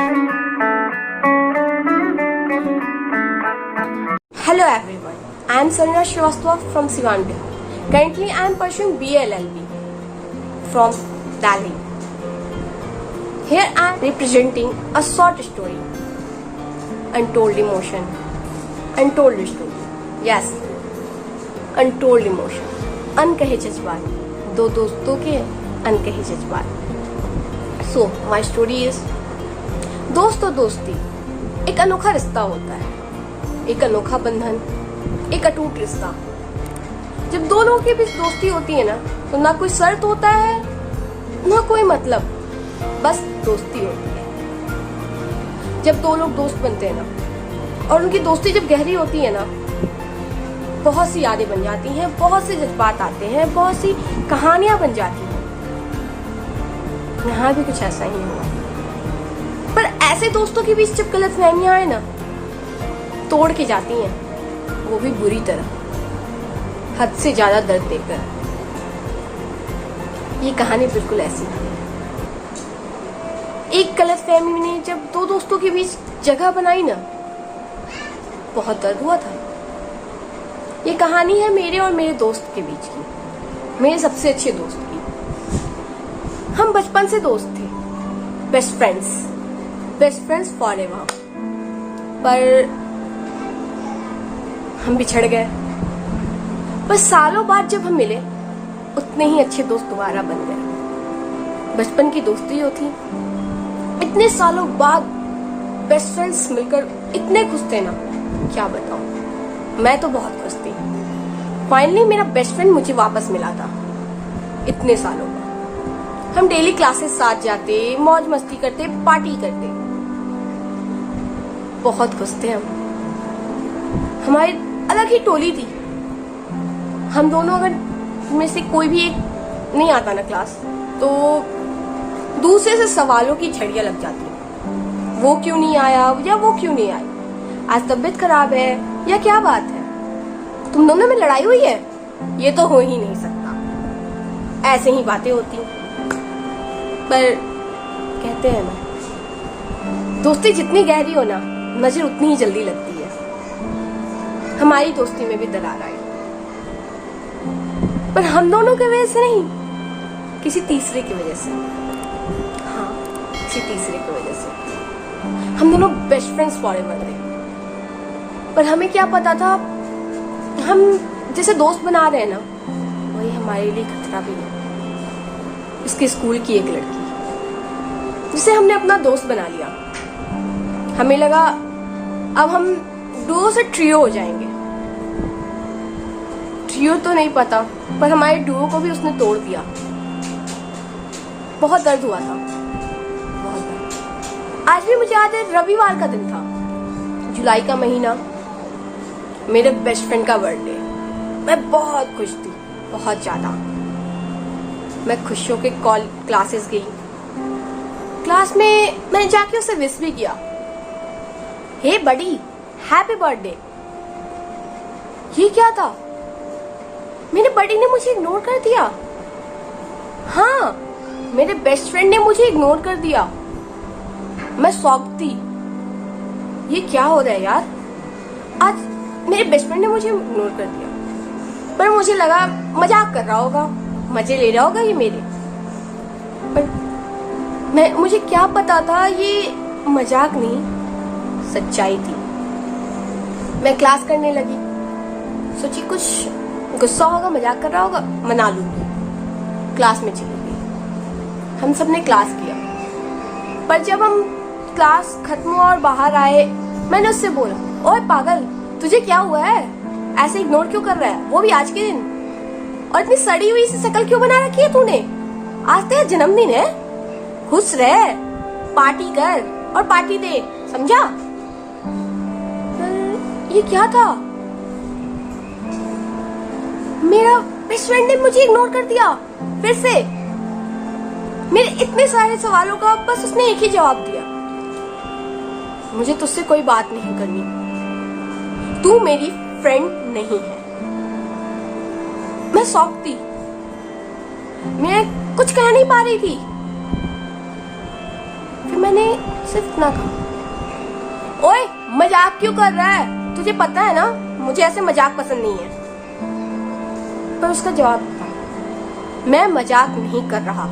Hello everyone, I am Sonia Srivastava from Siwan, Bihar. Currently I am pursuing BA LLB from Delhi. Here I am representing a short story, Untold Emotion. Untold story. Yes, Untold Emotion. अनकहे जज्बात, दो दोस्तों के अनकहे जज्बात. So my story is, दोस्त और दोस्ती एक अनोखा रिश्ता होता है, एक अनोखा बंधन, एक अटूट रिश्ता. जब दो लोगों के बीच दोस्ती होती है ना, तो ना कोई शर्त होता है, ना कोई मतलब, बस दोस्ती होती है. जब दो लोग दोस्त बनते हैं ना, और उनकी दोस्ती जब गहरी होती है ना, बहुत सी यादें बन जाती हैं, बहुत से जज्बात आते हैं, बहुत सी कहानियां बन जाती हैं. यहाँ भी कुछ ऐसा ही हुआ. पर ऐसे दोस्तों के बीच जब गलतफहमियां आए ना, तोड़ के जाती हैं, वो भी बुरी तरह, हद से ज्यादा दर्द देकर. ये कहानी बिल्कुल ऐसी है. एक गलतफहमी ने जब दो दोस्तों के बीच जगह बनाई ना, बहुत दर्द हुआ था. ये कहानी है मेरे और मेरे दोस्त के बीच की, मेरे सबसे अच्छे दोस्त की. हम बचपन से दोस्त थे, बेस्ट फ्रेंड्स फॉरएवर. पर हम बिछड़ गए. बस सालों बाद जब हम मिले, उतने ही अच्छे दोस्त दोबारा बन गए. बचपन की दोस्ती जो थी, इतने सालों बाद बेस्ट फ्रेंड्स मिलकर इतने खुश थे ना, क्या बताऊं. मैं तो बहुत खुश थी. फाइनली मेरा बेस्ट फ्रेंड मुझे वापस मिला था, इतने सालों बाद. हम डेली क्लासेस साथ जाते, मौज मस्ती करते, पार्टी करते, बहुत खुश थे हम. हमारी अलग ही टोली थी. हम दोनों अगर में से कोई भी एक नहीं आता ना क्लास, तो दूसरे से सवालों की झड़ियां लग जाती. वो क्यों नहीं आया, या वो क्यों नहीं आई, आज तबीयत खराब है, या क्या बात है, तुम दोनों में लड़ाई हुई है, ये तो हो ही नहीं सकता. ऐसे ही बातें होती. पर कहते हैं ना, दोस्ती जितनी गहरी हो ना, नजर उतनी ही जल्दी लगती है. हमारी दोस्ती में भी दरार आई, पर हम दोनों की वजह से नहीं, किसी तीसरे की वजह से. हाँ, किसी तीसरे की वजह से. हम दोनों बेस्ट फ्रेंड्स फॉरएवर थे, पर हमें क्या पता था, हम जैसे दोस्त बना रहे हैं ना, वही हमारे लिए खतरा भी है. इसके स्कूल की एक लड़की, जिसे हमने अपना दोस्त बना लिया. हमें लगा अब हम डुओ से ट्रियो हो जाएंगे. ट्रियो तो नहीं पता, पर हमारे डुओ को भी उसने तोड़ दिया. बहुत दर्द हुआ था, बहुत दर्द. आज भी मुझे याद है, रविवार का दिन था, जुलाई का महीना, मेरे बेस्ट फ्रेंड का बर्थडे. मैं बहुत खुश थी, बहुत ज्यादा. मैं खुश होकर क्लासेस गई. क्लास में मैंने जाके उसे विश भी किया, हे बडी, हैप्पी बर्थडे. ये क्या था, मेरे बडी ने मुझे इग्नोर कर दिया. हाँ, मेरे बेस्ट फ्रेंड ने मुझे इग्नोर कर दिया. मैं शॉक थी, ये क्या हो रहा है यार. आज मेरे बेस्ट फ्रेंड ने मुझे इग्नोर कर दिया. पर मुझे लगा मजाक कर रहा होगा, मजे ले रहा होगा ये मेरे. पर मुझे क्या पता था, ये मजाक नहीं, सच्चाई थी. मैं क्लास करने लगी, सोची कुछ गुस्सा होगा, मजाक कर रहा होगा, मना लूंगी. क्लास में चली गई. हम सबने क्लास किया. पर जब हम क्लास खत्म हुआ और बाहर आए, मैंने उससे बोला, ओए पागल, तुझे क्या हुआ है, ऐसे इग्नोर क्यों कर रहा है, वो भी आज के दिन, और इतनी सड़ी हुई सी शक्ल क्यों बना रखी है तूने. आज तेरा जन्मदिन है, खुश रह, पार्टी कर और पार्टी दे, समझा. ये क्या था, मेरा बेस्ट फ्रेंड ने मुझे इग्नोर कर दिया. फिर से मेरे इतने सारे सवालों का बस उसने एक ही जवाब दिया, मुझे तुझसे कोई बात नहीं करनी, तू मेरी फ्रेंड नहीं है. मैं शॉक थी, मैं कुछ कह नहीं पा रही थी. फिर मैंने सिर्फ इतना कहा, ओए मजाक क्यों कर रहा है, तुझे पता है ना मुझे ऐसे मजाक पसंद नहीं है। पर उसका जवाब था, मैं मजाक नहीं कर रहा,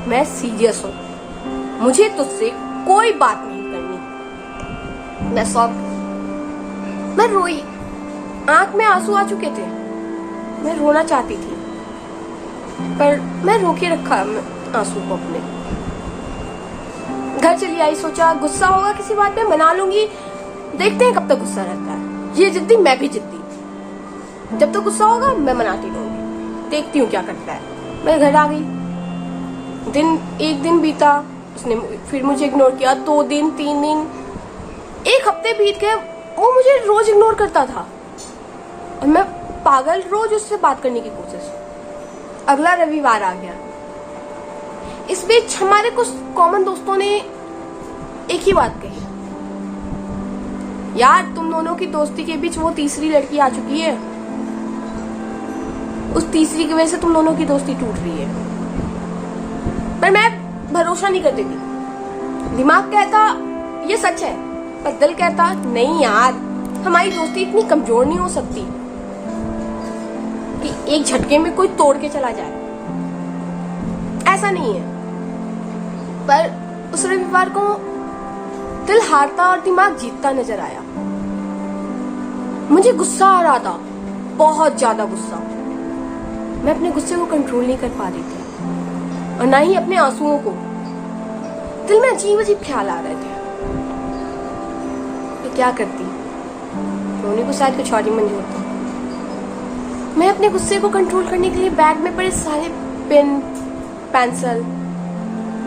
मैं सीरियस हूं, मुझे तुझसे कोई बात नहीं करनी। मैं सॉफ्ट, मैं रोई, आंख में आंसू आ चुके थे, मैं रोना चाहती थी पर मैं रोके रखा आंसू को अपने। घर चली आई, सोचा गुस्सा होगा किसी बात पे, मना लूंगी, देखते हैं कब तक गुस्सा रहता है। ये जिद्दी, मैं भी जिद्दी, जब तक गुस्सा होगा मैं मनाती रहूंगी, देखती हूँ क्या करता है। मैं घर आ गई, एक दिन बीता, उसने फिर मुझे इग्नोर किया, 2 दिन 3 दिन, 1 हफ्ते बीत गए, वो मुझे रोज इग्नोर करता था और मैं पागल रोज उससे बात करने की कोशिश। अगला रविवार आ गया, इस बीच हमारे कुछ कॉमन दोस्तों ने एक ही बात कही, यार तुम दोनों की दोस्ती के बीच वो तीसरी लड़की आ चुकी है, उस तीसरी की वजह से तुम दोनों की दोस्ती टूट रही है। पर मैं भरोसा नहीं करती थी, दिमाग कहता ये सच है, पर दिल कहता नहीं यार, हमारी दोस्ती इतनी कमजोर नहीं हो सकती कि एक झटके में कोई तोड़ के चला जाए, ऐसा नहीं है। पर उस रविवार को दिल हारता और दिमाग जीतता नजर आया। मुझे गुस्सा आ रहा था, बहुत ज्यादा गुस्सा। मैं अपने गुस्से को कंट्रोल नहीं कर पा रही थी और ना ही अपने आंसुओं को। दिल में अजीब अजीब ख्याल आ रहे थे, मैं क्या करती, रोने को शायद कुछ और ही मंजूर था। मैं अपने गुस्से को कंट्रोल करने के लिए बैग में पड़े सारे पेन, पेंसिल,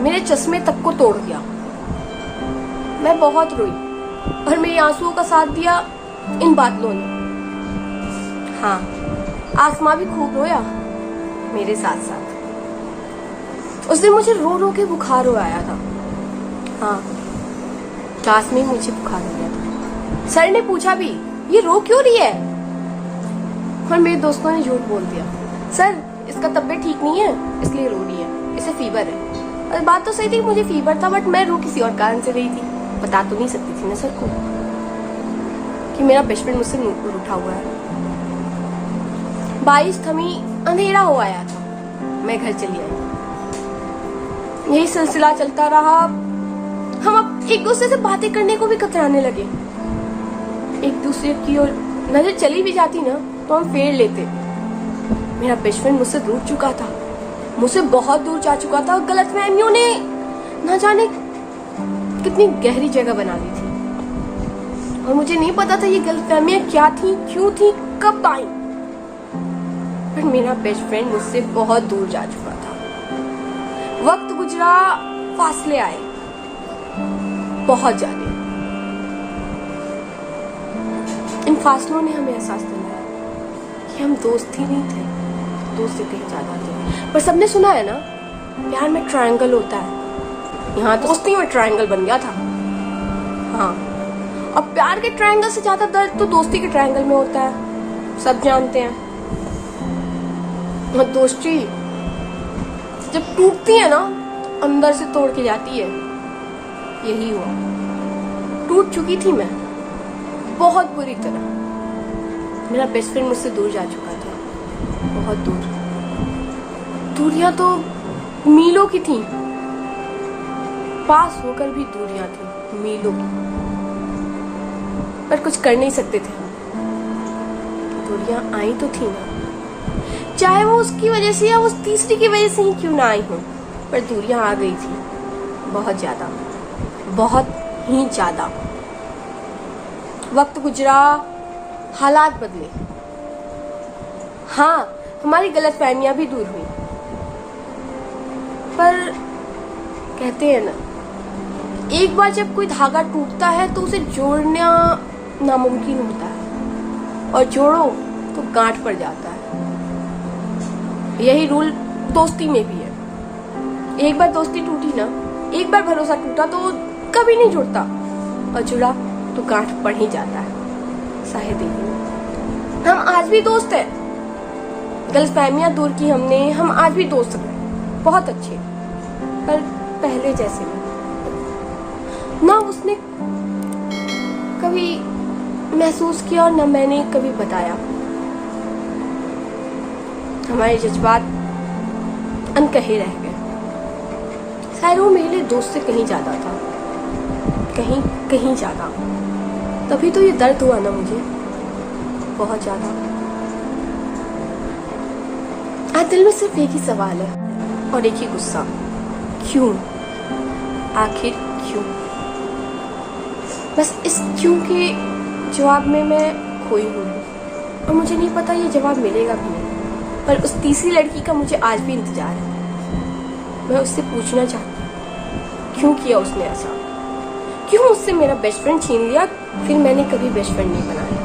मेरे चश्मे तक को तोड़ दिया। मैं बहुत रोई और मेरे आंसुओं का साथ दिया इन बादलों ने। हाँ, आसमां भी खूब रोया मेरे साथ साथ। उस दिन मुझे रो रो के बुखार हो आया था। हाँ, क्लास में मुझे बुखार हो गया था। सर ने पूछा भी, ये रो क्यों रही है? और मेरे दोस्तों ने झूठ बोल दिया, सर इसका तबीयत ठीक नहीं है इसलिए रो रही है, इसे फीवर है। और बात तो सही थी, मुझे फीवर था, बट मैं रो किसी और कारण से रही थी। बता तो नहीं सकती थी ना सर को कि मेरा बेस्ट फ्रेंड मुझसे रूठा हुआ है। बारिश थमी, अंधेरा हो आया था, मैं घर चली आई। यही सिलसिला चलता रहा। हम अब एक दूसरे से बातें करने को भी कतराने लगे। एक दूसरे की ओर नजर चली भी जाती ना तो हम फेर लेते। मेरा बेस्ट फ्रेंड मुझसे दूर चुका था, मुझसे बहुत दूर जा चुका था। गलतफहमियों ने न जाने कितनी गहरी जगह बना ली थी और मुझे नहीं पता था ये गलतफहमियां क्या थी, क्यों थी, कब आई। पर मेरा बेस्ट फ्रेंड मुझसे बहुत दूर जा चुका था। वक्त गुजरा, फासले आए बहुत ज्यादा। इन फासलों ने हमें एहसास दिलाया कि हम दोस्त ही नहीं थे, दोस्त से कहीं ज्यादा थे। पर सबने सुना है ना, प्यार में ट्रायंगल होता है। यहाँ तो दोस्ती में ट्रायंगल बन गया था। हाँ, और प्यार के ट्रायंगल से ज्यादा दर्द तो दोस्ती के ट्रायंगल में होता है, सब जानते हैं। और दोस्ती जब टूटती है ना, अंदर से तोड़ के जाती है। यही हुआ, टूट चुकी थी मैं बहुत बुरी तरह। मेरा बेस्ट फ्रेंड मुझसे दूर जा चुका था, बहुत दूर। दूरियां तो मीलों की थी, पास होकर भी दूरियां थी मीलों की। पर कुछ कर नहीं सकते थे। दूरियां आई तो थी ना, चाहे वो उसकी वजह से या उस तीसरी की वजह से ही क्यों ना आई हो, पर दूरियां आ गई थी, बहुत ज्यादा, बहुत ही ज्यादा। वक्त गुजरा, हालात बदले। हाँ, हमारी गलतफहमियां भी दूर हुई। पर कहते हैं ना, एक बार जब कोई धागा टूटता है तो उसे जोड़ना नामुमकिन होता है, और जोड़ो तो गांठ पड़ जाता है। यही रूल दोस्ती में भी है। एक बार दोस्ती टूटी ना, एक बार भरोसा टूटा तो कभी नहीं जुड़ता, और जुड़ा तो गांठ पड़ ही जाता है। शायद ही हम आज भी दोस्त हैं। गलतफहमियां दूर की हमने, हम आज भी दोस्त हैं, बहुत अच्छे। पर पहले जैसे ना उसने कभी महसूस किया और ना मैंने कभी बताया। हमारे जज्बात अनकहे रह गए। शायद वो मेरे लिए दोस्त से कहीं ज्यादा था, कहीं ज्यादा। तभी तो ये दर्द हुआ ना मुझे, बहुत ज्यादा। आज दिल में सिर्फ एक ही सवाल है और एक ही गुस्सा, क्यों? आखिर क्यों? बस इस क्यों के जवाब में मैं खोई हुई हूँ और मुझे नहीं पता ये जवाब मिलेगा भी नहीं। पर उस तीसरी लड़की का मुझे आज भी इंतजार है। मैं उससे पूछना चाहती हूँ, क्यों किया उसने ऐसा? क्यों उससे मेरा बेस्ट फ्रेंड छीन लिया? फिर मैंने कभी बेस्ट फ्रेंड नहीं बनाया।